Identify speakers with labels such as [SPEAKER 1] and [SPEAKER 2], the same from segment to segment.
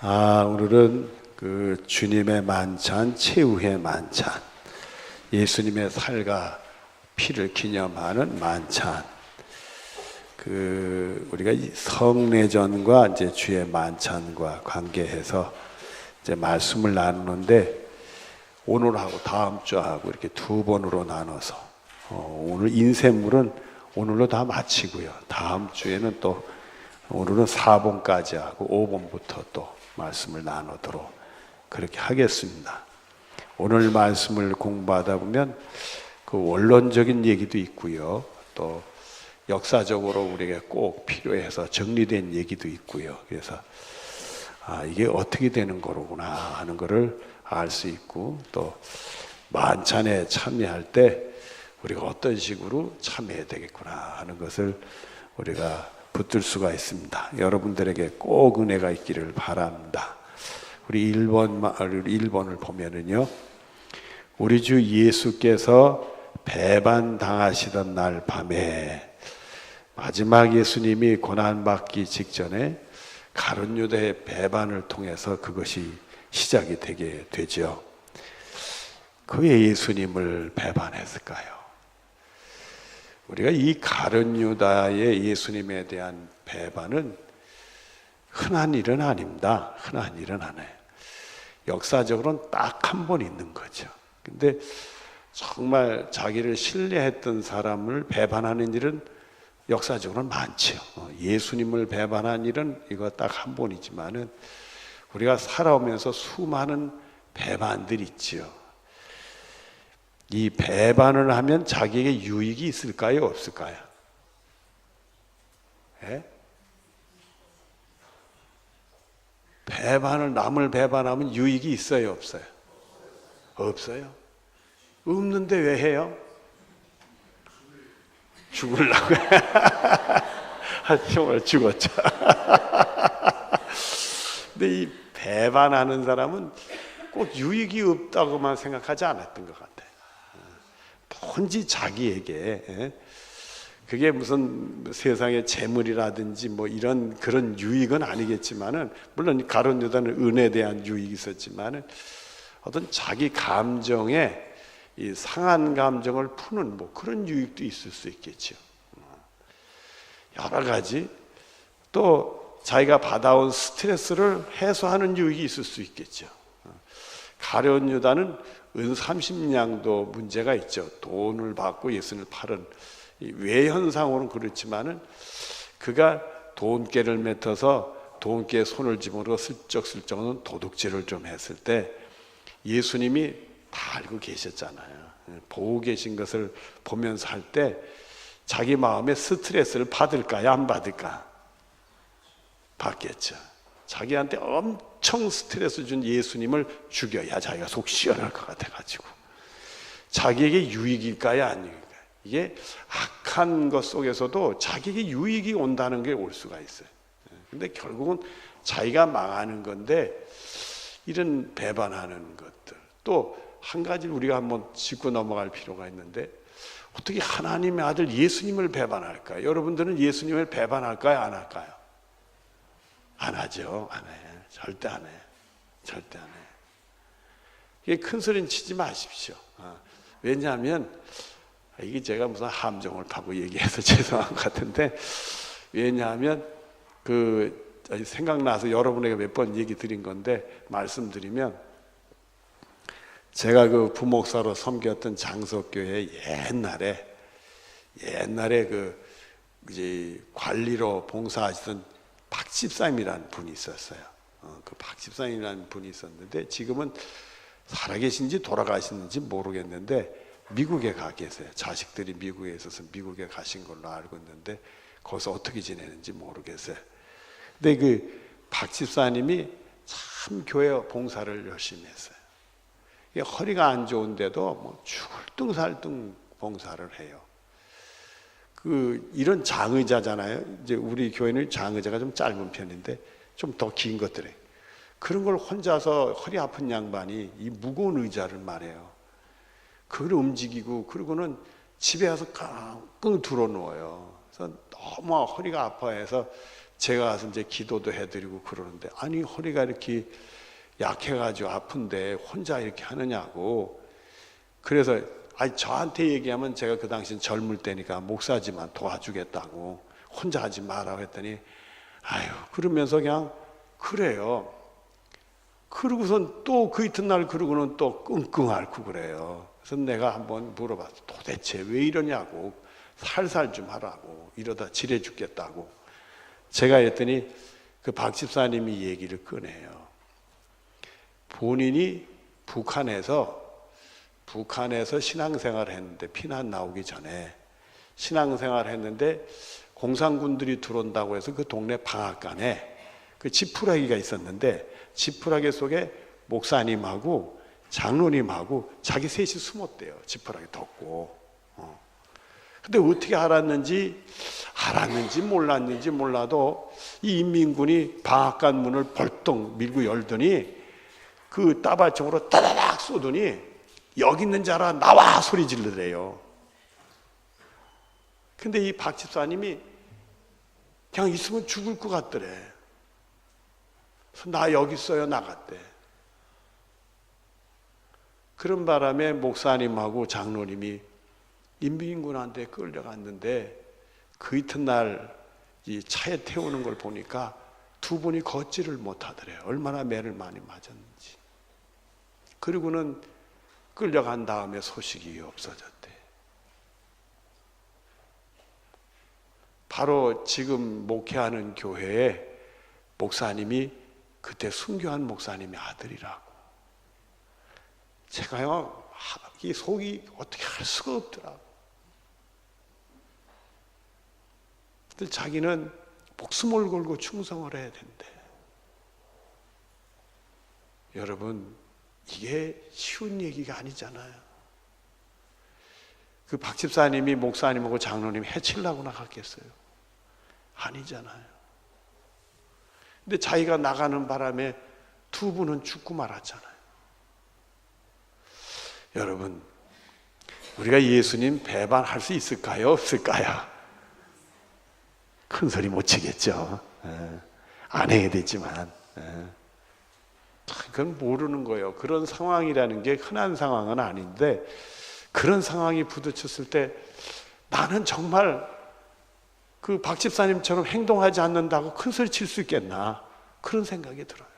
[SPEAKER 1] 오늘은 그 주님의 만찬, 최후의 만찬, 예수님의 살과 피를 기념하는 만찬. 우리가 성례전과 이제 주의 만찬과 관계해서 이제 말씀을 나누는데, 오늘하고 다음 주하고 이렇게 두 번으로 나눠서 오늘 인쇄물은 오늘로 다 마치고요. 다음 주에는 또 오늘은 4번까지 하고 5번부터 또 말씀을 나누도록 그렇게 하겠습니다. 오늘 말씀을 공부하다 보면 그 원론적인 얘기도 있고요. 또 역사적으로 우리에게 꼭 필요해서 정리된 얘기도 있고요. 그래서 이게 어떻게 되는 거로구나 하는 거를 알 수 있고, 또 만찬에 참여할 때 우리가 어떤 식으로 참여해야 되겠구나 하는 것을 우리가 붙들 수가 있습니다. 여러분들에게 꼭 은혜가 있기를 바랍니다. 우리 1번을 보면은요, 우리 주 예수께서 배반당하시던 날 밤에, 마지막 예수님이 고난받기 직전에 가룟 유다의 배반을 통해서 그것이 시작이 되게 되죠. 왜 예수님을 배반했을까요? 우리가 이 가룟 유다의 예수님에 대한 배반은 흔한 일은 아닙니다. 흔한 일은 아니에요. 역사적으로는 딱 한 번 있는 거죠. 근데 정말 자기를 신뢰했던 사람을 배반하는 일은 역사적으로는 많죠. 예수님을 배반한 일은 이거 딱 한 번이지만은 우리가 살아오면서 수많은 배반들이 있죠. 이 배반을 하면 자기에게 유익이 있을까요? 없을까요? 예? 남을 배반하면 유익이 있어요? 없어요? 없어요. 없는데 왜 해요? 죽으려고. 정말 죽었죠. 근데 이 배반하는 사람은 꼭 유익이 없다고만 생각하지 않았던 것 같아요. 본지 자기에게, 그게 무슨 세상의 재물이라든지 뭐 이런 그런 유익은 아니겠지만은, 물론 가룟 유다는 은혜에 대한 유익이 있었지만은 어떤 자기 감정에 이 상한 감정을 푸는 뭐 그런 유익도 있을 수 있겠죠. 여러 가지, 또 자기가 받아온 스트레스를 해소하는 유익이 있을 수 있겠죠. 가룟 유다는 은 30냥도 문제가 있죠. 돈을 받고 예수님을 팔은, 외현상으로는 그렇지만은 그가 돈깨를 맡아서 돈깨에 손을 집어넣어 슬쩍슬쩍은 도둑질을 좀 했을 때 예수님이 다 알고 계셨잖아요. 보고 계신 것을 보면서 할 때 자기 마음에 스트레스를 받을까요? 안 받을까? 받겠죠. 자기한테 엄청 스트레스 준 예수님을 죽여야 자기가 속 시원할 것 같아가지고, 자기에게 유익일까요? 아닐까요? 이게 악한 것 속에서도 자기에게 유익이 온다는 게 올 수가 있어요. 근데 결국은 자기가 망하는 건데, 이런 배반하는 것들, 또 한 가지를 우리가 한번 짚고 넘어갈 필요가 있는데, 어떻게 하나님의 아들 예수님을 배반할까요? 여러분들은 예수님을 배반할까요? 안 할까요? 안 하죠. 안 해요. 절대 안 해요. 절대 안 해요. 이게 큰 소리는 치지 마십시오. 왜냐하면, 이게 제가 무슨 함정을 파고 얘기해서 죄송한 것 같은데, 왜냐하면 생각나서 여러분에게 몇 번 얘기 드린 건데, 말씀드리면, 제가 그 부목사로 섬겼던 장석교회 옛날에 이제 관리로 봉사하시던 박 집사님이라는 분이 있었어요. 그 박 집사님이라는 분이 있었는데, 지금은 살아계신지 돌아가시는지 모르겠는데 미국에 가 계세요. 자식들이 미국에 있어서 미국에 가신 걸로 알고 있는데 거기서 어떻게 지내는지 모르겠어요. 근데 그 박 집사님이 참 교회 봉사를 열심히 했어요. 허리가 안 좋은데도 뭐 죽을 둥살둥 봉사를 해요. 이런 장의자잖아요. 이제 우리 교회는 장의자가 좀 짧은 편인데 좀 더 긴 것들에 그런 걸 혼자서 허리 아픈 양반이 이 무거운 의자를 말해요. 그걸 움직이고, 그러고는 집에 와서 끙끙 들어 누워요. 그래서 너무 허리가 아파해서 제가 가서 이제 기도도 해드리고 그러는데, 아니 허리가 이렇게 약해가지고 아픈데 혼자 이렇게 하느냐고. 그래서 아니 저한테 얘기하면 제가 그 당시 젊을 때니까 목사지만 도와주겠다고, 혼자 하지 마라고 했더니 아유 그러면서 그냥 그래요. 그러고선 또 그 이튿날 그러고는 또 끙끙 앓고 그래요. 그래서 내가 한번 물어봤어. 도대체 왜 이러냐고, 살살 좀 하라고, 이러다 지레 죽겠다고. 제가 했더니 그 박 집사님이 얘기를 꺼내요. 본인이 북한에서 신앙생활을 했는데, 피난 나오기 전에 신앙생활을 했는데 공산군들이 들어온다고 해서 그 동네 방앗간에 그 지푸라기가 있었는데, 지푸라기 속에 목사님하고 장로님하고 자기 셋이 숨었대요. 지푸라기 덮고. 근데 어떻게 알았는지 몰랐는지 몰라도 이 인민군이 방앗간 문을 벌떡 밀고 열더니 그 따발총으로 따다닥 쏘더니 여기 있는 자라 나와 소리 지르더래요. 근데 이 박 집사님이 그냥 있으면 죽을 것 같더래. 그래서 나 여기 있어요 나갔대. 그런 바람에 목사님하고 장로님이 인민군한테 끌려갔는데, 그 이튿날 이 차에 태우는 걸 보니까 두 분이 걷지를 못하더래요. 얼마나 매를 많이 맞았는지. 그리고는 끌려간 다음에 소식이 없어졌대. 바로 지금 목회하는 교회에 목사님이 그때 순교한 목사님의 아들이라고. 제가요 이 속이 어떻게 할 수가 없더라고. 근데 자기는 목숨을 걸고 충성을 해야 된대. 여러분 이게 쉬운 얘기가 아니잖아요. 그 박 집사님이 목사님하고 장로님 해치려고 나갔겠어요? 아니잖아요. 근데 자기가 나가는 바람에 두 분은 죽고 말았잖아요. 여러분 우리가 예수님 배반할 수 있을까요? 없을까요? 큰 소리 못 치겠죠. 안 해야 되지만 그건 모르는 거예요. 그런 상황이라는 게 흔한 상황은 아닌데, 그런 상황이 부딪혔을 때 나는 정말 그 박 집사님처럼 행동하지 않는다고 큰 소리 칠 수 있겠나, 그런 생각이 들어요.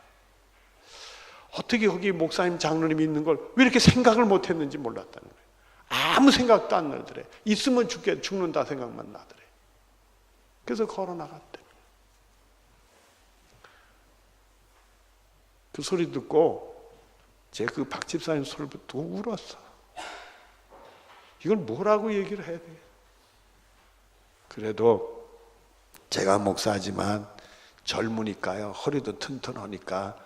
[SPEAKER 1] 어떻게 거기 목사님 장로님이 있는 걸 왜 이렇게 생각을 못 했는지 몰랐다는 거예요. 아무 생각도 안 나더래. 있으면 죽는다 생각만 나더래. 그래서 걸어 나갔대. 그 소리 듣고 제가 그 박 집사님 소리 듣고 울었어. 이걸 뭐라고 얘기를 해야 돼? 그래도 제가 목사지만 젊으니까요, 허리도 튼튼하니까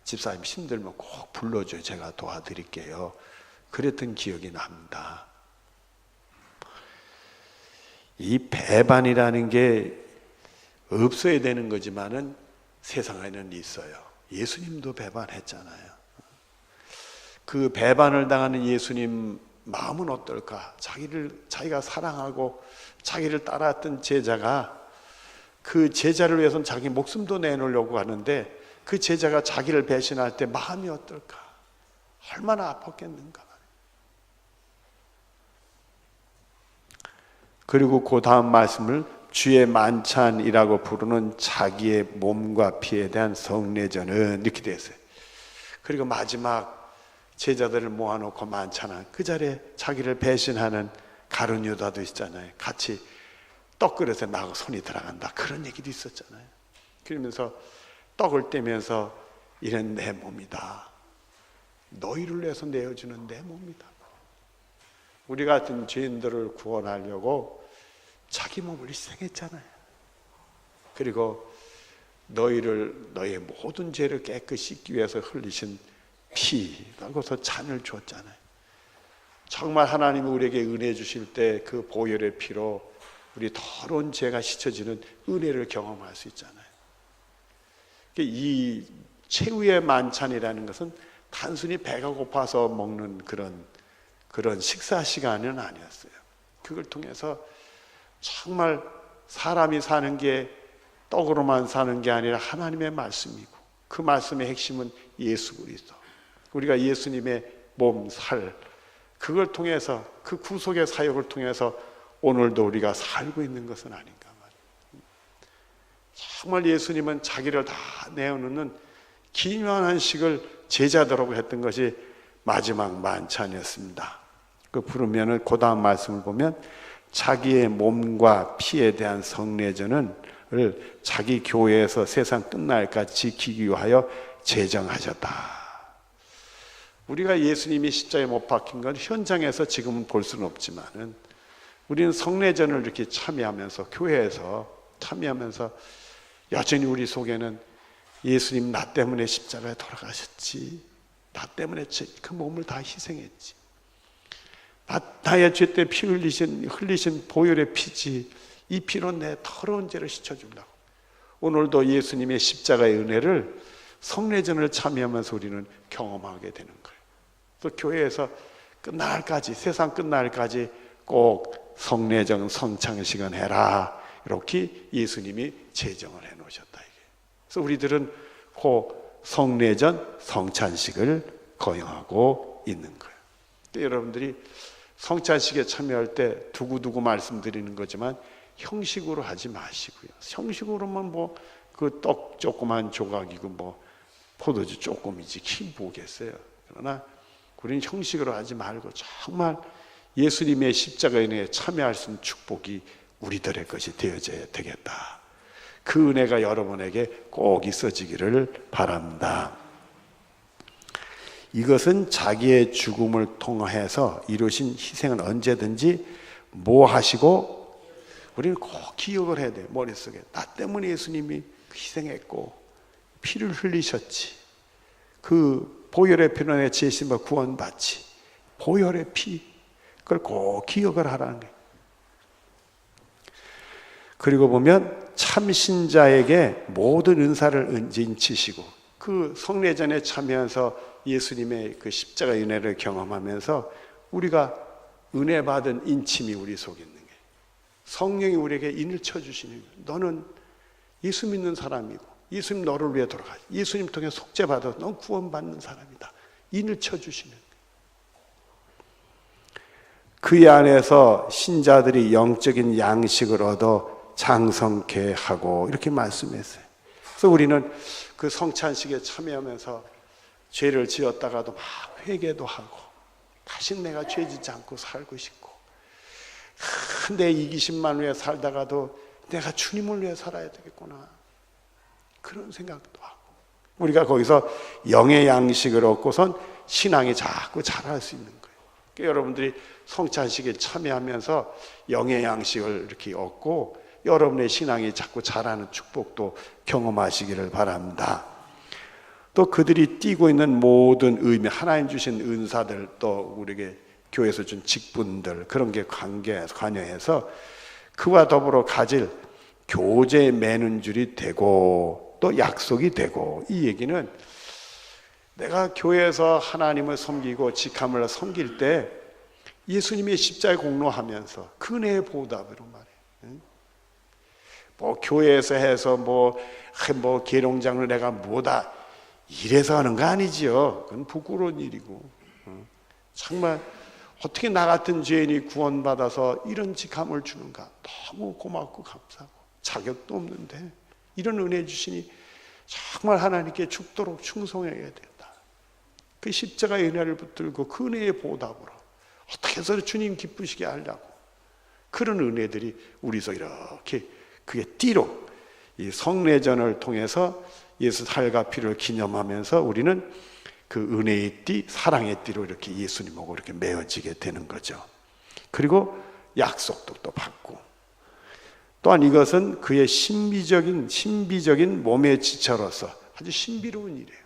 [SPEAKER 1] 집사님 힘들면 꼭 불러줘요. 제가 도와드릴게요. 그랬던 기억이 납니다. 이 배반이라는 게 없어야 되는 거지만은 세상에는 있어요. 예수님도 배반했잖아요. 그 배반을 당하는 예수님 마음은 어떨까? 자기가 사랑하고 자기를 따랐던 제자가 그 제자를 위해서는 자기 목숨도 내놓으려고 하는데, 그 제자가 자기를 배신할 때 마음이 어떨까? 얼마나 아팠겠는가. 그리고 그 다음 말씀을 주의 만찬이라고 부르는 자기의 몸과 피에 대한 성례전은 이렇게 되어 있어요. 그리고 마지막 제자들을 모아놓고 만찬한 그 자리에 자기를 배신하는 가룟 유다도 있잖아요. 같이 떡그릇에 나하고 손이 들어간다, 그런 얘기도 있었잖아요. 그러면서 떡을 떼면서 이런 내 몸이다, 너희를 위해서 내어주는 내 몸이다. 우리 같은 죄인들을 구원하려고 자기 몸을 희생했잖아요. 그리고 너의 모든 죄를 깨끗이 씻기 위해서 흘리신 피라고서 잔을 줬잖아요. 정말 하나님이 우리에게 은혜 주실 때 그 보혈의 피로 우리 더러운 죄가 씻어지는 은혜를 경험할 수 있잖아요. 이 최후의 만찬이라는 것은 단순히 배가 고파서 먹는 그런 식사 시간은 아니었어요. 그걸 통해서 정말 사람이 사는 게 떡으로만 사는 게 아니라 하나님의 말씀이고, 그 말씀의 핵심은 예수 그리스도. 우리가 예수님의 몸, 살, 그걸 통해서, 그 구속의 사역을 통해서 오늘도 우리가 살고 있는 것은 아닌가 말이에요. 정말 예수님은 자기를 다 내어놓는 기묘한 한식을 제자들하고 했던 것이 마지막 만찬이었습니다. 그 부르면은 그 다음 말씀을 보면 자기의 몸과 피에 대한 성례전을 자기 교회에서 세상 끝날까지 지키기 위하여 제정하셨다. 우리가 예수님이 십자가에 못 박힌 건 현장에서 지금은 볼 수는 없지만은 우리는 성례전을 이렇게 참여하면서, 교회에서 참여하면서 여전히 우리 속에는 예수님 나 때문에 십자가에 돌아가셨지, 나 때문에 그 몸을 다 희생했지, 나의 죄 때 피 흘리신 보혈의 피지, 이 피로 내 더러운 죄를 씻어준다고. 오늘도 예수님의 십자가의 은혜를 성례전을 참여하면서 우리는 경험하게 되는 거예요. 또 교회에서 끝날까지, 세상 끝날까지 꼭 성례전 성찬식은 해라, 이렇게 예수님이 제정을 해 놓으셨다. 그래서 우리들은 그 성례전 성찬식을 거행하고 있는 거예요. 여러분들이 성찬식에 참여할 때 두고두고 말씀드리는 거지만 형식으로 하지 마시고요. 형식으로만 뭐 그 떡 조그만 조각이고 뭐 포도주 조금이지 기쁘겠어요. 그러나 우리는 형식으로 하지 말고 정말 예수님의 십자가에 은혜에 참여할 수 있는 축복이 우리들의 것이 되어져야 되겠다. 그 은혜가 여러분에게 꼭 있어지기를 바랍니다. 이것은 자기의 죽음을 통해서 이루신 희생은 언제든지 뭐 하시고, 우리는 꼭 기억을 해야 돼요. 머릿속에 나 때문에 예수님이 희생했고 피를 흘리셨지, 그 보혈의 피로 내 죄심과 구원받지, 보혈의 피, 그걸 꼭 기억을 하라는 거예요. 그리고 보면 참신자에게 모든 은사를 인치시고, 그 성례전에 참여해서 예수님의 그 십자가 은혜를 경험하면서 우리가 은혜 받은 인침이 우리 속에 있는 거예요. 성령이 우리에게 인을 쳐주시는 거예요. 너는 예수 믿는 사람이고 예수님 너를 위해 돌아가, 예수님 통해 속죄받아서 넌 구원받는 사람이다. 인을 쳐주시는 거예요. 그 안에서 신자들이 영적인 양식을 얻어 장성케 하고, 이렇게 말씀했어요. 그래서 우리는 그 성찬식에 참여하면서 죄를 지었다가도 막 회개도 하고, 다시 내가 죄 짓지 않고 살고 싶고, 내 이기심만 위해 살다가도 내가 주님을 위해 살아야 되겠구나, 그런 생각도 하고, 우리가 거기서 영의 양식을 얻고선 신앙이 자꾸 자랄 수 있는 거예요. 그러니까 여러분들이 성찬식에 참여하면서 영의 양식을 이렇게 얻고 여러분의 신앙이 자꾸 자라는 축복도 경험하시기를 바랍니다. 또 그들이 띠고 있는 모든 의미, 하나님 주신 은사들, 또 우리에게 교회에서 준 직분들, 그런 게 관여해서 그와 더불어 가질 교제 맺는 줄이 되고 또 약속이 되고, 이 얘기는 내가 교회에서 하나님을 섬기고 직함을 섬길 때 예수님의 십자가에 공로하면서 그 은혜의 보답으로 말해요. 뭐 교회에서 해서 뭐 계룡장로 내가 뭐다 이래서 하는 거 아니지요. 그건 부끄러운 일이고, 정말 어떻게 나 같은 죄인이 구원받아서 이런 직함을 주는가, 너무 고맙고 감사하고, 자격도 없는데 이런 은혜 주시니 정말 하나님께 죽도록 충성해야 된다. 그 십자가의 은혜를 붙들고 그 은혜의 보답으로 어떻게 해서 주님 기쁘시게 하려고, 그런 은혜들이 우리 속에 이렇게 그게 띠로, 이 성례전을 통해서 예수 살과 피를 기념하면서 우리는 그 은혜의 띠, 사랑의 띠로 이렇게 예수님하고 이렇게 메어지게 되는 거죠. 그리고 약속도 또 받고, 또한 이것은 그의 신비적인 몸의 지체로서 아주 신비로운 일이에요.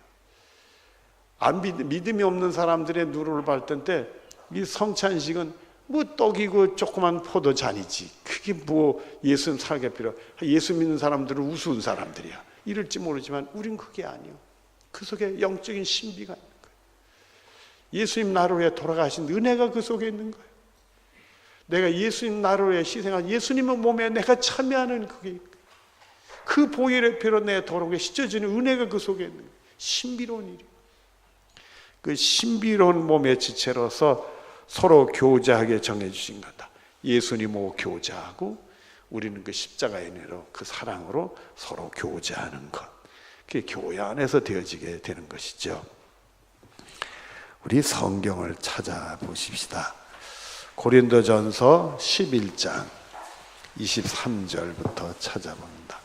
[SPEAKER 1] 믿음이 없는 사람들의 누를 밟을 때 이 성찬식은 뭐 떡이고 조그만 포도잔이지, 그게 뭐 예수님 살게 필요, 예수 믿는 사람들은 우스운 사람들이야 이럴지 모르지만 우린 그게 아니에요. 그 속에 영적인 신비가 있는 거예요. 예수님 나를 위해 돌아가신 은혜가 그 속에 있는 거예요. 내가 예수님 나를 위해 희생한 예수님의 몸에 내가 참여하는 그게, 그 보혈의 피로 내 더러움에 씻어지는 은혜가 그 속에 있는 거예요. 신비로운 일이에요. 그 신비로운 몸의 지체로서 서로 교제하게 정해주신 거다. 예수님하고 교제하고 우리는 그 십자가의 은혜로 그 사랑으로 서로 교제하는 것. 그게 교회 안에서 되어지게 되는 것이죠. 우리 성경을 찾아보십시다. 고린도전서 11장 23절부터 찾아봅니다.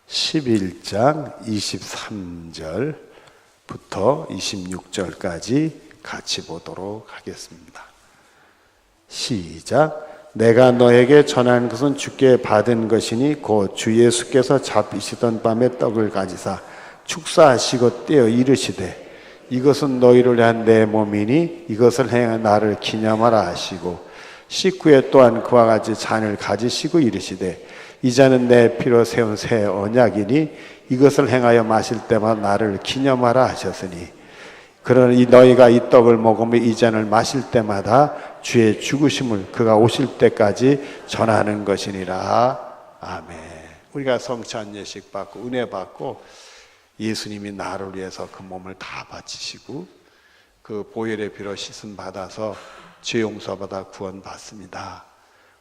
[SPEAKER 1] 11장 23절부터 26절까지 같이 보도록 하겠습니다. 시작. 내가 너에게 전한 것은 주께 받은 것이니 곧 주 예수께서 잡히시던 밤에 떡을 가지사 축사하시고 떼어 이르시되 이것은 너희를 위한 내 몸이니 이것을 행하 나를 기념하라 하시고 식후에 또한 그와 같이 잔을 가지시고 이르시되 이 잔은 내 피로 세운 새 언약이니 이것을 행하여 마실 때마다 나를 기념하라 하셨으니 그러니 너희가 이 떡을 먹으며 이 잔을 마실 때마다 주의 죽으심을 그가 오실 때까지 전하는 것이니라. 아멘. 우리가 성찬 예식 받고 은혜 받고 예수님이 나를 위해서 그 몸을 다 바치시고 그 보혈의 피로 씻음 받아서 죄 용서받아 구원 받습니다.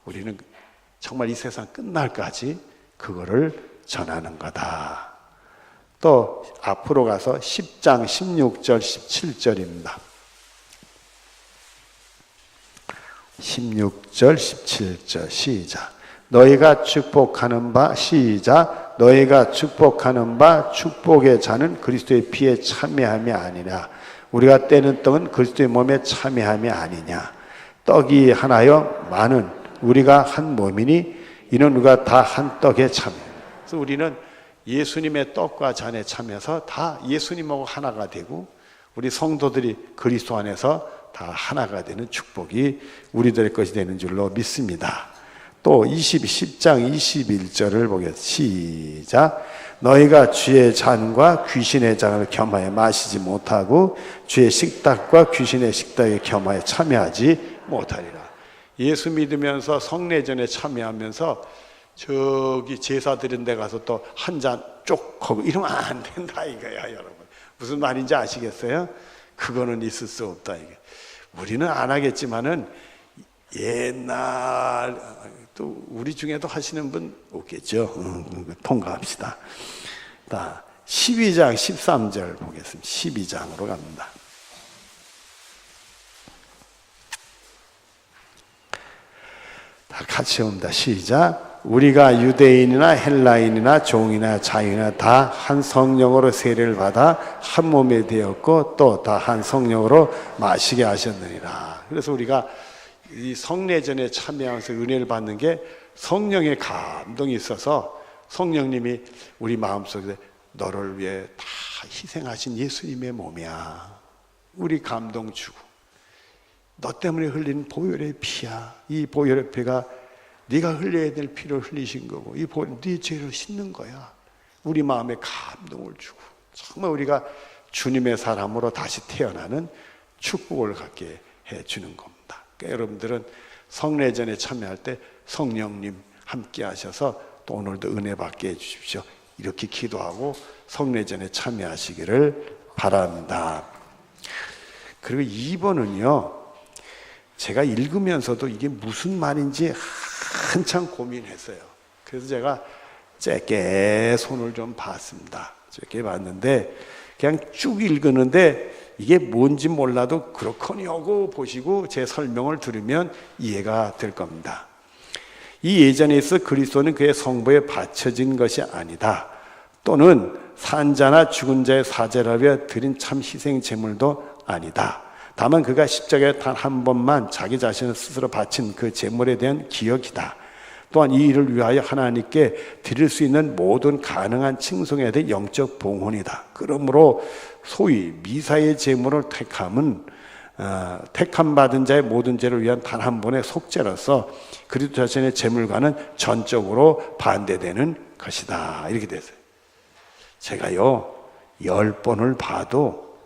[SPEAKER 1] 우리는 정말 이 세상 끝날까지 그거를 전하는 거다. 또 앞으로 가서 10장 16절 17절입니다. 16절 17절 시작. 너희가 축복하는 바 시작. 너희가 축복하는 바 축복의 잔은 그리스도의 피에 참여함이 아니냐. 우리가 떼는 떡은 그리스도의 몸에 참여함이 아니냐. 떡이 하나여 많은 우리가 한 몸이니 이는 우리가 다 한 떡에 참여. 그래서 우리는 예수님의 떡과 잔에 참여해서 다 예수님하고 하나가 되고 우리 성도들이 그리스도 안에서 다 하나가 되는 축복이 우리들의 것이 되는 줄로 믿습니다. 또 10장 21절을 보겠습니다. 시작. 너희가 주의 잔과 귀신의 잔을 겸하여 마시지 못하고 주의 식탁과 귀신의 식탁에 겸하여 참여하지 못하리라. 예수 믿으면서 성례전에 참여하면서 저기 제사 드린 데 가서 또 한 잔 쪽 하고 이러면 안 된다 이거야, 여러분. 무슨 말인지 아시겠어요? 그거는 있을 수 없다 이게. 우리는 안 하겠지만은 옛날 또 우리 중에도 하시는 분 없겠죠. 통과합시다. 12장 13절 보겠습니다. 12장으로 갑니다. 다 같이 옵니다. 시작. 우리가 유대인이나 헬라인이나 종이나 자유나 다 한 성령으로 세례를 받아 한 몸이 되었고 또 다 한 성령으로 마시게 하셨느니라. 그래서 우리가 이 성례전에 참여하면서 은혜를 받는 게 성령의 감동이 있어서 성령님이 우리 마음속에 너를 위해 다 희생하신 예수님의 몸이야. 우리 감동 주고 너 때문에 흘린 보혈의 피야. 이 보혈의 피가 네가 흘려야 될 피를 흘리신 거고 이 보혈 네 죄를 씻는 거야. 우리 마음에 감동을 주고 정말 우리가 주님의 사람으로 다시 태어나는 축복을 갖게 해주는 겁니다. 그러니까 여러분들은 성례전에 참여할 때 성령님 함께 하셔서 또 오늘도 은혜 받게 해주십시오. 이렇게 기도하고 성례전에 참여하시기를 바랍니다. 그리고 2번은요, 제가 읽으면서도 이게 무슨 말인지 한참 고민했어요. 그래서 제가 짧게 손을 좀 봤습니다. 짧게 봤는데 그냥 쭉 읽었는데 이게 뭔지 몰라도 그렇거니 하고 보시고 제 설명을 들으면 이해가 될 겁니다. 이 예전에 있어 그리스도는 그의 성부에 바쳐진 것이 아니다. 또는 산자나 죽은 자의 사제를 위해 드린 참 희생 제물도 아니다. 다만 그가 십자가에 단 한 번만 자기 자신을 스스로 바친 그 제물에 대한 기억이다. 또한 이 일을 위하여 하나님께 드릴 수 있는 모든 가능한 칭송에 대한 영적 봉헌이다. 그러므로 소위 미사의 제물을 택함은 택함 받은 자의 모든 죄를 위한 단 한 번의 속죄로서 그리스도 자신의 제물과는 전적으로 반대되는 것이다. 이렇게 됐어요. 제가요 10번을 봐도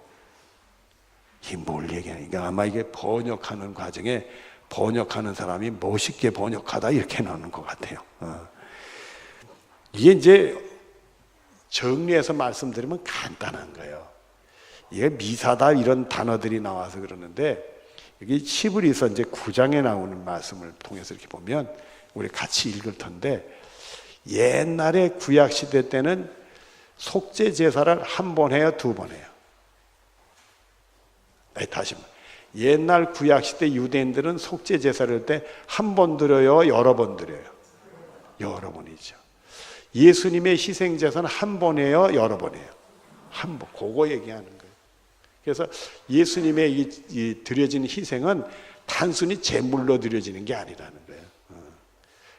[SPEAKER 1] 이 뭘 얘기하니까 아마 이게 번역하는 과정에 번역하는 사람이 멋있게 번역하다 이렇게 나오는 것 같아요. 이게 이제 정리해서 말씀드리면 간단한 거예요. 이게 미사다 이런 단어들이 나와서 그러는데 여기 히브리서 이제 9장에 나오는 말씀을 통해서 이렇게 보면 우리 같이 읽을 텐데 옛날에 구약 시대 때는 속죄 제사를 한 번 해요, 두 번 해요? 다시 옛날 구약 시대 유대인들은 속죄 제사를 할 때 한 번 드려요, 여러 번 드려요? 여러 번이죠. 예수님의 희생 제사는 한 번이에요, 여러 번이에요? 한 번. 그거 얘기하는 거예요. 그래서 예수님의 이 드려지는 희생은 단순히 제물로 드려지는 게 아니라는 거예요.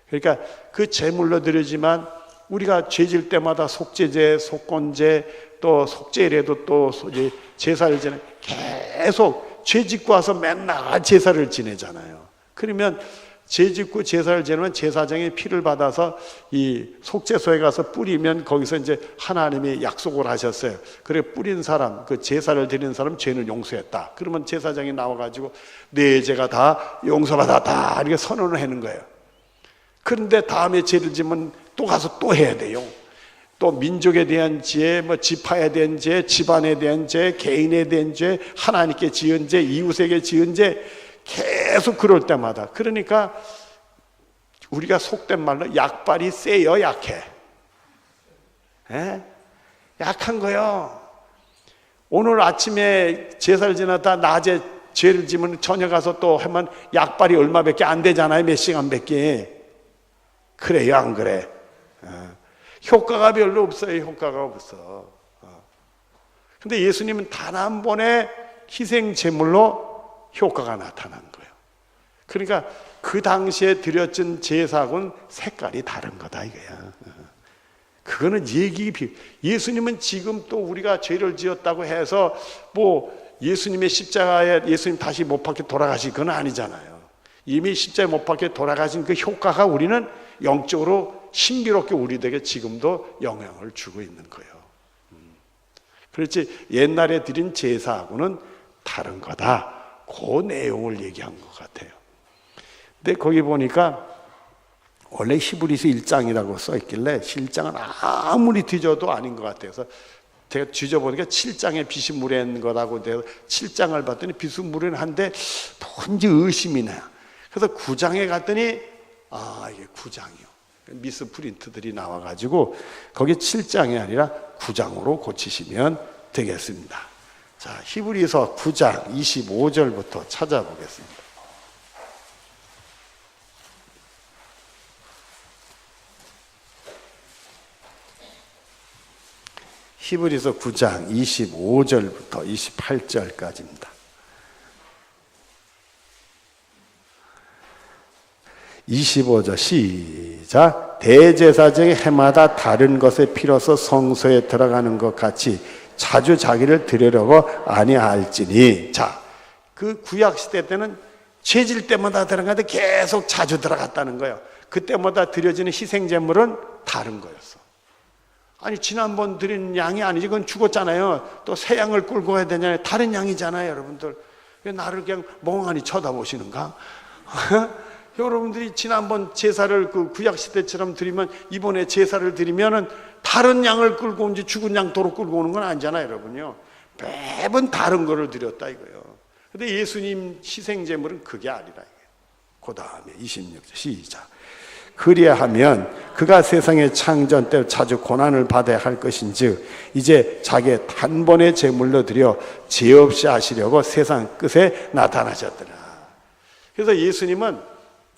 [SPEAKER 1] 그러니까 그 제물로 드려지만 우리가 죄질 때마다 속죄제, 속건제, 또 속죄일에도 또 제사를 지내 계속 죄 짓고 와서 맨날 제사를 지내잖아요. 그러면 죄 짓고 제사를 지내면 제사장이 피를 받아서 이 속죄소에 가서 뿌리면 거기서 이제 하나님이 약속을 하셨어요. 그래 뿌린 사람, 그 제사를 드리는 사람 죄는 용서했다. 그러면 제사장이 나와가지고 내 죄가 다 용서받았다 이렇게 선언을 하는 거예요. 그런데 다음에 죄를 지면 또 가서 또 해야 돼요. 또 민족에 대한 죄, 뭐 지파에 대한 죄, 집안에 대한 죄, 개인에 대한 죄, 하나님께 지은 죄, 이웃에게 지은 죄 계속 그럴 때마다. 그러니까 우리가 속된 말로 약발이 세요, 약해? 약한 거요. 오늘 아침에 제사를 지났다 낮에 죄를 지면 저녁 가서 또 하면 약발이 얼마밖에 안 되잖아요. 몇 시간밖에. 그래요, 안 그래? 효과가 별로 없어요. 효과가 없어. 근데 예수님은 단 한 번의 희생 제물로 효과가 나타난 거예요. 그러니까 그 당시에 드려진 제사하고는 색깔이 다른 거다 이거야. 그거는 예수님은 지금 또 우리가 죄를 지었다고 해서 뭐 예수님의 십자가에 예수님 다시 못 박혀 돌아가신 건 아니잖아요. 이미 십자가에 못 박혀 돌아가신 그 효과가 우리는 영적으로 신비롭게 우리에게 지금도 영향을 주고 있는 거예요. 그렇지 옛날에 드린 제사하고는 다른 거다. 그 내용을 얘기한 것 같아요. 근데 거기 보니까 원래 히브리서 1장이라고 써있길래 1장은 아무리 뒤져도 아닌 것 같아서 제가 뒤져보니까 7장에 비스무리한 거라고 돼서 7장을 봤더니 비스무리한데 뭔지 의심이 나요. 그래서 9장에 갔더니 이게 9장이요. 미스 프린트들이 나와가지고 거기 7장이 아니라 9장으로 고치시면 되겠습니다. 자, 히브리서 9장 25절부터 찾아보겠습니다. 히브리서 9장 25절부터 28절까지입니다. 25절 시작. 대제사장이 해마다 다른 것의 피로서 성소에 들어가는 것 같이 자주 자기를 드리려고 아니할지니. 자, 그 구약 시대 때는 죄질 때마다 들어가는데 계속 자주 들어갔다는 거예요. 그때마다 드려지는 희생 제물은 다른 거였어. 아니 지난번 드린 양이 아니지, 그건 죽었잖아요. 또 새 양을 끌고 가야 되잖아요. 다른 양이잖아요, 여러분들. 왜 나를 그냥 멍하니 쳐다보시는가? 여러분들이 지난번 제사를 그 구약 시대처럼 드리면 이번에 제사를 드리면은 다른 양을 끌고 온지 죽은 양 도로 끌고 오는 건 아니잖아요, 여러분요. 매번 다른 거를 드렸다 이거예요. 근데 예수님 희생 제물은 그게 아니라 이거예요. 그 다음에 26절 시작. 그리하면 그가 세상의 창전 때 자주 고난을 받아야 할 것인즉 이제 자기의 단번에 제물로 드려 죄 없이 하시려고 세상 끝에 나타나셨더라. 그래서 예수님은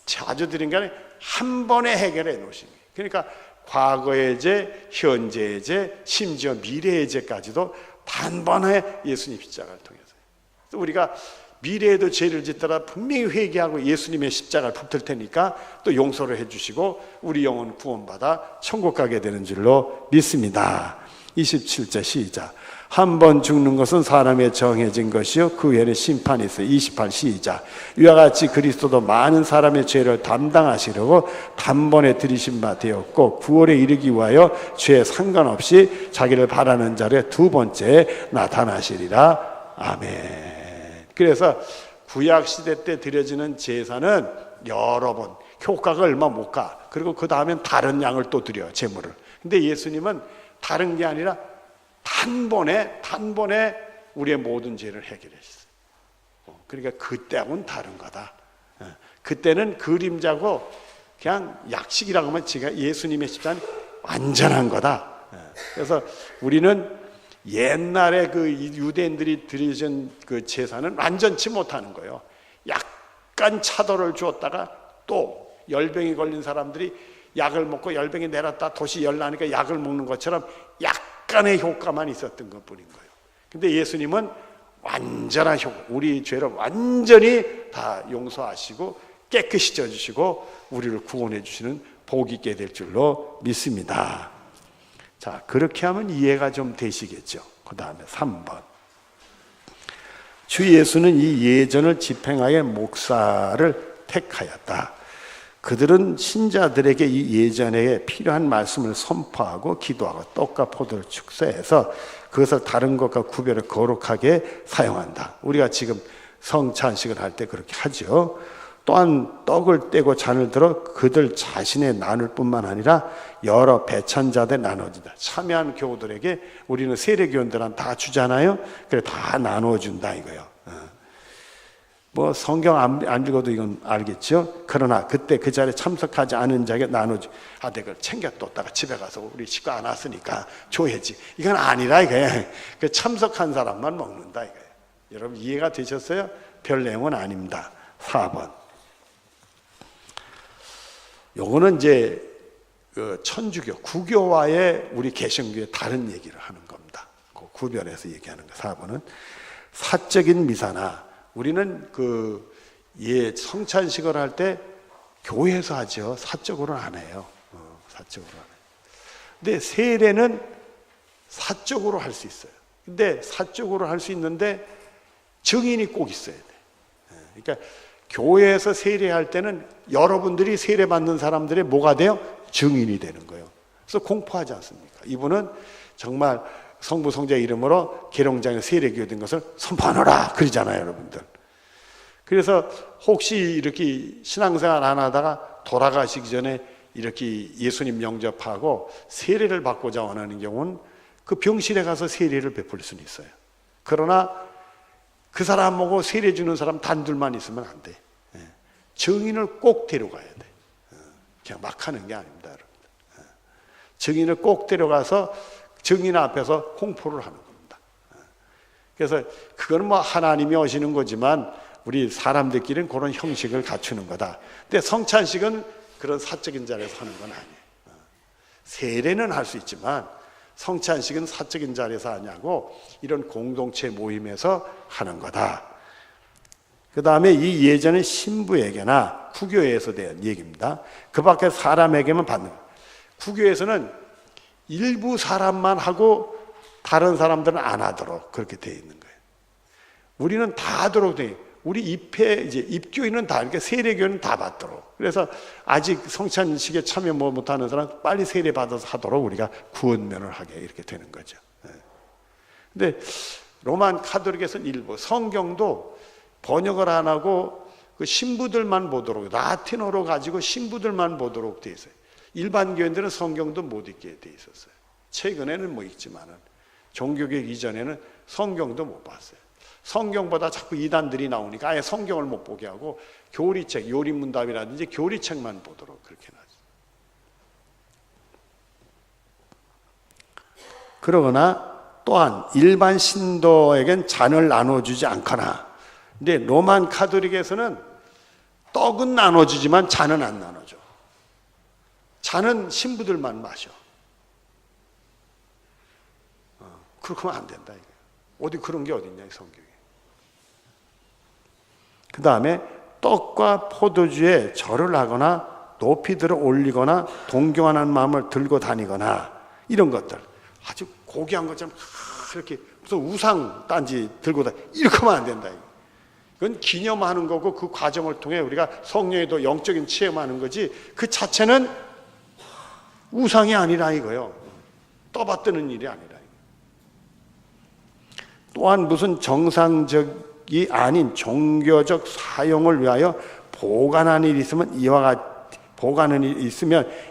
[SPEAKER 1] 자주 드린 게 아니라 한 번에 해결해 놓으신 거예요. 그러니까 과거의 죄, 현재의 죄, 심지어 미래의 죄까지도 단번에 예수님 십자가를 통해서. 우리가 미래에도 죄를 짓더라 분명히 회개하고 예수님의 십자가를 붙들 테니까 또 용서를 해주시고 우리 영혼 구원받아 천국 가게 되는 줄로 믿습니다. 27절 시작. 한 번 죽는 것은 사람의 정해진 것이요 그 외에는 심판이 있어요. 28 시작. 이와 같이 그리스도도 많은 사람의 죄를 담당하시려고 단번에 들이신 바 되었고 구원에 이르기 위하여 죄에 상관없이 자기를 바라는 자를 두 번째 나타나시리라. 아멘. 그래서 구약 시대 때 드려지는 제사는 여러 번 효과가 얼마 못 가. 그리고 그 다음엔 다른 양을 또 드려요, 제물을. 근데 예수님은 다른 게 아니라 단번에 우리의 모든 죄를 해결했어요. 그러니까 그때하고는 다른 거다. 그때는 그림자고 그냥 약식이라고 하면 제가 예수님의 십자가는 완전한 거다. 그래서 우리는 옛날에 그 유대인들이 드리신 그 제사는 완전치 못하는 거예요. 약간 차도를 주었다가 또 열병이 걸린 사람들이 약을 먹고 열병이 내렸다 도시 열나니까 약을 먹는 것처럼 약간의 효과만 있었던 것뿐인 거예요. 근데 예수님은 완전한 효과, 우리 죄를 완전히 다 용서하시고 깨끗이 져주시고 우리를 구원해 주시는 복이 있게 될 줄로 믿습니다. 자, 그렇게 하면 이해가 좀 되시겠죠. 그 다음에 3번. 주 예수는 이 예전을 집행하여 목사를 택하였다. 그들은 신자들에게 이 예전에 필요한 말씀을 선포하고 기도하고 떡과 포도를 축사해서 그것을 다른 것과 구별해 거룩하게 사용한다. 우리가 지금 성찬식을 할 때 그렇게 하죠. 또한 떡을 떼고 잔을 들어 그들 자신의 나눌 뿐만 아니라 여러 배천자들 나눠준다. 참여한 교우들에게 우리는 세례교원들은 다 주잖아요. 그래 다 나눠준다 이거요. 뭐 성경 안 읽어도 이건 알겠죠. 그러나 그때 그 자리에 참석하지 않은 자에게 나눠주. 아, 내가 챙겨뒀다가 집에 가서 우리 식구 안 왔으니까 줘야지. 이건 아니라 이거예요. 그 참석한 사람만 먹는다 이거예요. 여러분 이해가 되셨어요? 별 내용은 아닙니다. 4번. 요거는 이제 그 천주교, 구교와의 우리 개신교의 다른 얘기를 하는 겁니다. 그 구별해서 얘기하는 거. 4번은 사적인 미사나 우리는 성찬식을 할 때 교회에서 하죠. 사적으로는 안 해요. 사적으로 안 해요. 근데 세례는 사적으로 할 수 있어요. 근데 사적으로 할 수 있는데 증인이 꼭 있어야 돼. 그러니까 교회에서 세례할 때는 여러분들이 세례받는 사람들의 뭐가 돼요? 증인이 되는 거예요. 그래서 공포하지 않습니까? 이분은 정말 성부 성자 이름으로 계룡장에 세례교된 것을 선포하노라 그러잖아요, 여러분들. 그래서 혹시 이렇게 신앙생활 안 하다가 돌아가시기 전에 이렇게 예수님 영접하고 세례를 받고자 원하는 경우는 그 병실에 가서 세례를 베풀 수는 있어요. 그러나 그 사람하고 세례 주는 사람 단둘만 있으면 안 돼. 증인을 꼭 데려가야 돼. 그냥 막 하는 게 아닙니다, 여러분들. 증인을 꼭 데려가서 증인 앞에서 공포를 하는 겁니다. 그래서 그건 뭐 하나님이 하시는 거지만 우리 사람들끼리는 그런 형식을 갖추는 거다. 근데 성찬식은 그런 사적인 자리에서 하는 건 아니에요. 세례는 할 수 있지만 성찬식은 사적인 자리에서 하냐고 이런 공동체 모임에서 하는 거다. 그 다음에 이 예전은 신부에게나 구교회에서 대한 얘기입니다. 그 밖에 사람에게만 받는 거예요. 구교에서는 일부 사람만 하고 다른 사람들은 안 하도록 그렇게 되어 있는 거예요. 우리는 다 하도록 되어 있어요. 우리 입교인은 다, 이렇게 세례교인은 다 받도록. 그래서 아직 성찬식에 참여 못하는 사람 빨리 세례 받아서 하도록 우리가 구원면을 하게 이렇게 되는 거죠. 근데 로만 카톨릭에서는 일부 성경도 번역을 안 하고 그 신부들만 보도록 라틴어로 가지고 신부들만 보도록 되어 있어요. 일반 교인들은 성경도 못 읽게 돼 있었어요. 최근에는 뭐 읽지만은 종교개혁 이전에는 성경도 못 봤어요. 성경보다 자꾸 이단들이 나오니까 아예 성경을 못 보게 하고 교리책, 요리문답이라든지 교리책만 보도록 그렇게 나죠. 그러거나 또한 일반 신도에겐 잔을 나눠주지 않거나, 근데 로만 카톨릭에서는 떡은 나눠주지만 잔은 안 나눠줘. 잔은 신부들만 마셔. 그렇게 하면 안 된다. 이게. 어디 그런 게 어딨냐, 이 성경에. 그 다음에 떡과 포도주에 절을 하거나 높이 들어 올리거나 동경하는 마음을 들고 다니거나 이런 것들. 아주 고귀한 것처럼 이렇게 무슨 우상 딴지 들고 다 이렇게 하면 안 된다. 그건 기념하는 거고 그 과정을 통해 우리가 성령에도 영적인 체험하는 거지 그 자체는 우상이 아니라 이거요. 떠받드는 일이 아니라. 또한 무슨 정상적이 아닌 종교적 사용을 위하여 보관하는 일이 있으면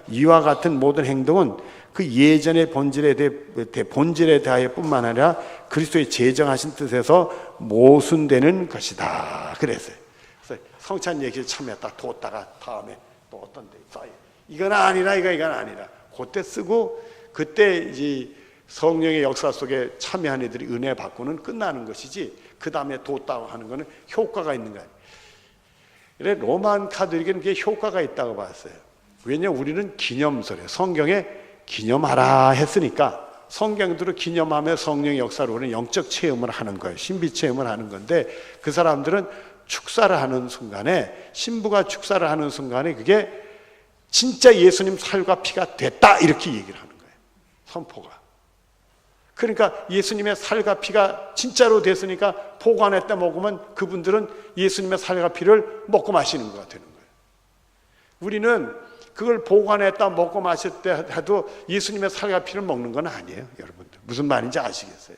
[SPEAKER 1] 이와 같은 모든 행동은 그 예전의 본질에 대하여 뿐만 아니라 그리스도의 제정하신 뜻에서 모순되는 것이다. 그래서 성찬 얘기를 참여했다 뒀다가 다음에 또 어떤 데 써요. 이건 아니라 이건 아니라 그때 쓰고 그때 이제 성령의 역사 속에 참여한 애들이 은혜 받고는 끝나는 것이지 그 다음에 뒀다고 하는 것은 효과가 있는 거예요. 그래 로만 카톨릭에는 그게 효과가 있다고 봤어요. 왜냐하면 우리는 기념설에 성경에 기념하라 했으니까 성경대로 기념하며 성령의 역사로 우리는 영적 체험을 하는 거예요. 신비 체험을 하는 건데 그 사람들은 축사를 하는 순간에 신부가 축사를 하는 순간에 그게 진짜 예수님 살과 피가 됐다 이렇게 얘기를 하는 거예요. 선포가. 그러니까 예수님의 살과 피가 진짜로 됐으니까 포관에 때 먹으면 그분들은 예수님의 살과 피를 먹고 마시는 거가 되는 거예요. 우리는 그걸 보관했다 먹고 마실 때 해도 예수님의 살과 피를 먹는 건 아니에요. 여러분들 무슨 말인지 아시겠어요?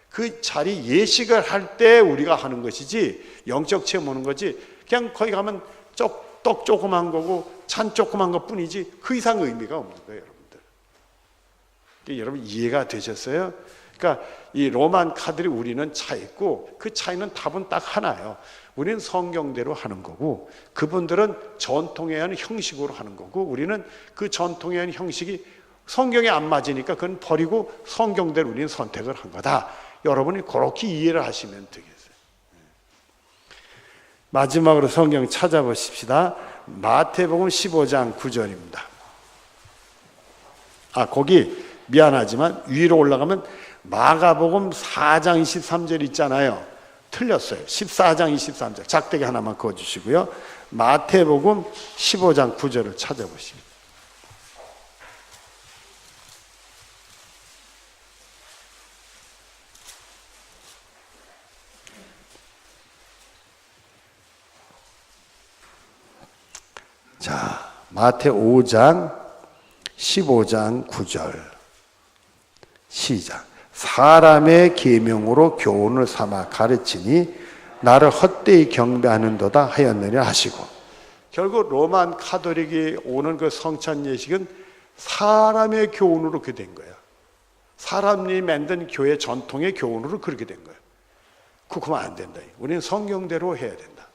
[SPEAKER 1] 그 자리 예식을 할 때 우리가 하는 것이지 영적 체험 오는 거지 그냥 거기 가면 떡 조그만 거고 찬 조그만 것 뿐이지 그 이상 의미가 없는 거예요. 여러분들 여러분 이해가 되셨어요? 그러니까 이 로만 카들이 우리는 차이고 그 차이는 답은 딱 하나예요. 우리는 성경대로 하는 거고 그분들은 전통에 의한 형식으로 하는 거고 우리는 그 전통에 의한 형식이 성경에 안 맞으니까 그건 버리고 성경대로 우리는 선택을 한 거다. 여러분이 그렇게 이해를 하시면 되겠어요. 마지막으로 성경 찾아보십시다. 마태복음 15장 9절입니다. 거기 미안하지만 위로 올라가면 마가복음 4장 23절 있잖아요. 틀렸어요. 14장 23절 작대기 하나만 그어주시고요. 마태복음 15장 9절을 찾아보십니다. 자, 마태 5장 15장 9절 시작. 사람의 계명으로 교훈을 삼아 가르치니 나를 헛되이 경배하는도다 하였느냐 하시고 결국 로만 카톨릭이 오는 그 성찬 예식은 사람의 교훈으로 그렇게 된 거예요. 사람이 만든 교회 전통의 교훈으로 그렇게 된 거예요. 그러면 안 된다. 우리는 성경대로 해야 된다.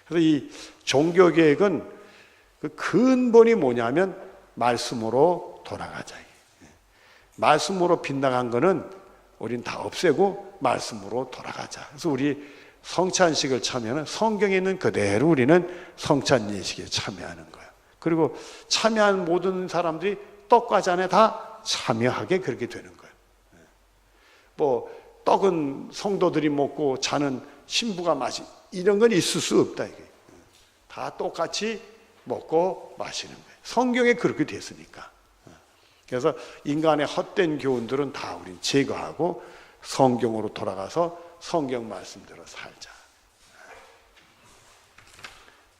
[SPEAKER 1] 그래서 이 종교개혁은 그 근본이 뭐냐면 말씀으로 돌아가자. 말씀으로 빗나간 거는 우린 다 없애고 말씀으로 돌아가자. 그래서 우리 성찬식을 참여하는 성경에 있는 그대로 우리는 성찬 예식에 참여하는 거예요. 그리고 참여한 모든 사람들이 떡과 잔에 다 참여하게 그렇게 되는 거예요. 뭐 떡은 성도들이 먹고 잔은 신부가 마시 이런 건 있을 수 없다 이게. 다 똑같이 먹고 마시는 거예요. 성경에 그렇게 됐으니까. 그래서 인간의 헛된 교훈들은 다 우린 제거하고 성경으로 돌아가서 성경 말씀대로 살자.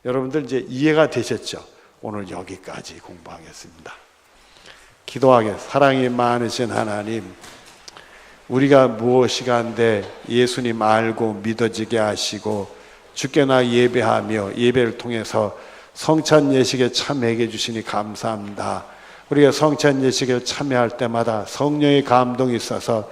[SPEAKER 1] 여러분들 이제 이해가 되셨죠? 오늘 여기까지 공부하겠습니다. 기도하겠습니다. 사랑이 많으신 하나님, 우리가 무엇이간데 예수님 알고 믿어지게 하시고 주께나 예배하며 예배를 통해서 성찬 예식에 참여해 주시니 감사합니다. 우리가 성찬 예식에 참여할 때마다 성령의 감동이 있어서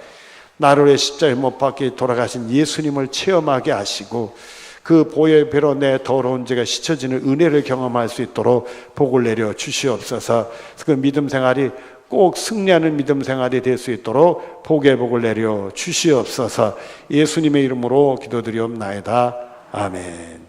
[SPEAKER 1] 나를 위해 십자가에 못 박혀 돌아가신 예수님을 체험하게 하시고 그 보혈 배로 내 더러운 죄가 씻어지는 은혜를 경험할 수 있도록 복을 내려 주시옵소서. 그 믿음 생활이 꼭 승리하는 믿음 생활이 될 수 있도록 복의 복을 내려 주시옵소서. 예수님의 이름으로 기도드리옵나이다. 아멘.